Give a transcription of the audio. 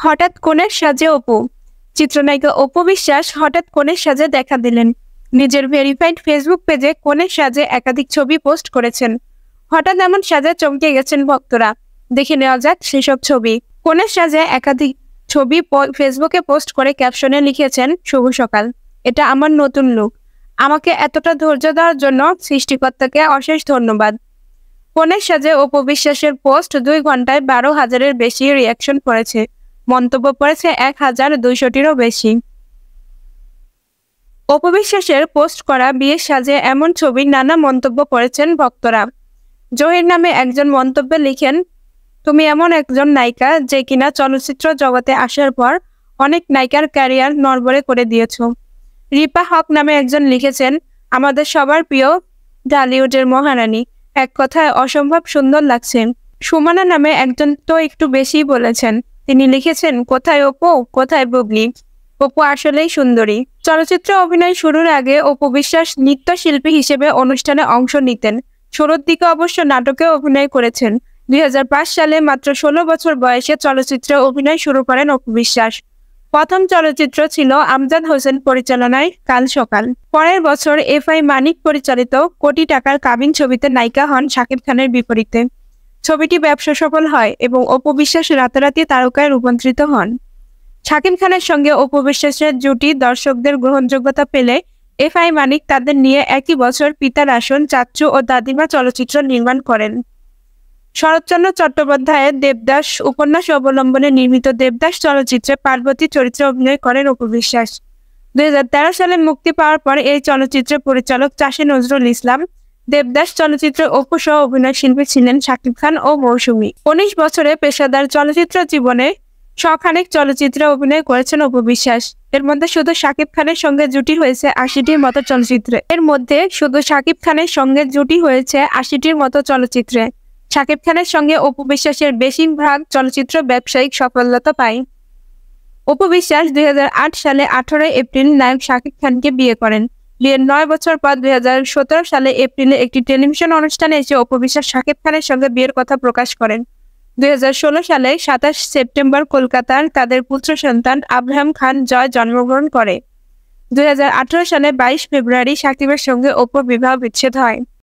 হঠাৎ কনের সাজে অপু। চিত্রনায়িকা অপু বিশ্বাস হঠাৎ কনের সাজে দেখা দিলেন। নিজের ভেরিফাইড ফেসবুক পেজে কনের সাজে একাধিক ছবি পোস্ট করেছেন। হঠাৎ এমন সাজে চমকে গেছেন ভক্তরা। দেখে নেওয়া যাক সেসব ছবি। কনের সাজে একাধিক ছবি ফেসবুকে পোস্ট করে ক্যাপশনে লিখেছেন, শুভ সকাল, এটা আমার নতুন লুক। আমাকে এতটা ধৈর্য দেওয়ার জন্য সৃষ্টিকর্তাকে অশেষ ধন্যবাদ। কনের সাজে অপু বিশ্বাসের পোস্ট 2 ঘন্টায় 12,000-এর বেশি রিয়াকশন পড়েছে। মন্তব্য পড়েছে 1,200-টিরও বেশি। অপু বিশ্বাসের পোস্ট করা বিয়ের সাজে এমন ছবির নানা মন্তব্য করেছেন ভক্তরা। জহির নামে একজন মন্তব্যে লিখেন, তুমি এমন একজন নায়িকা যে কিনা চলচ্চিত্র জগতে আসার পর অনেক নায়িকার ক্যারিয়ার নড়বড়ে করে দিয়েছ। রিপা হক নামে একজন লিখেছেন, আমাদের সবার প্রিয় ঢালিউডের মহারানী, এক কথায় অসম্ভব সুন্দর লাগছে। সুমনা নামে একজন তো একটু বেশিই বলেছেন। তিনি লিখেছেন, কোথায় অপু, কোথায় বুবলি, অপু আসলেই সুন্দরী। চলচ্চিত্রে অভিনয় শুরুর আগে অপু বিশ্বাস নৃত্যশিল্পী হিসেবে অনুষ্ঠানে অংশ নিতেন। শুরুর দিকে অবশ্য নাটকে অভিনয় করেছেন। 2005 সালে মাত্র 16 বছর বয়সে চলচ্চিত্রে অভিনয় শুরু করেন অপু বিশ্বাস। প্রথম চলচ্চিত্র ছিল আমজাদ হোসেন পরিচালনায় কাল সকাল। পরের বছর এফআই মানিক পরিচালিত কোটি টাকার কাবিন ছবিতে নায়িকা হন শাকিব খানের বিপরীতে। ছবিটি ব্যবসা সফল হয় এবং অপু বিশ্বাস রাতারাতি তারকায় রূপান্তরিত হন। শাকিব খানের সঙ্গে অপু বিশ্বাসের জুটি দর্শকদের গ্রহণযোগ্যতা পেলে এফআই মানিক তাদের নিয়ে একই বছর পিতার আসন, চাচ্চু ও দাদিমা চলচ্চিত্র নির্মাণ করেন। শরৎচন্দ্র চট্টোপাধ্যায়ের দেবদাস উপন্যাস অবলম্বনে নির্মিত দেবদাস চলচ্চিত্রে পার্বতী চরিত্রে অভিনয় করেন অপু বিশ্বাস। 2013 সালে মুক্তি পাওয়ার পর এই চলচ্চিত্রের পরিচালক চাষী নজরুল ইসলাম। দেবদাস চলচ্চিত্রে অপু সহ অভিনয় শিল্পী ছিলেন শাকিব খান ও মৌসুমী। 19 বছরে পেশাদার চলচ্চিত্র জীবনে শখানেক চলচ্চিত্রে অভিনয় করেছেন অপু বিশ্বাস। এর মধ্যে শুধু শাকিব খানের সঙ্গে জুটি হয়েছে 80-টির মতো চলচ্চিত্রে। শাকিব খানের সঙ্গে অপু বিশ্বাসের বেশিরভাগ চলচ্চিত্র ব্যবসায়িক সফলতা পায়। অপু বিশ্বাস 2008 সালে 18 এপ্রিল নায়ক শাকিব খানকে বিয়ে করেন। বিয়ের 9 বছর পর 2017 সালে এপ্রিলে একটি টেলিভিশন অনুষ্ঠানে এসে অপু বিশ্বাস শাকিব খানের সঙ্গে বিয়ের কথা প্রকাশ করেন। 2016 সালে 27 সেপ্টেম্বর কলকাতার তাদের পুত্র সন্তান আব্রাহাম খান জয় জন্মগ্রহণ করে। 2018 সালে 22 ফেব্রুয়ারি শাকিবের সঙ্গে অপুর বিবাহ বিচ্ছেদ হয়।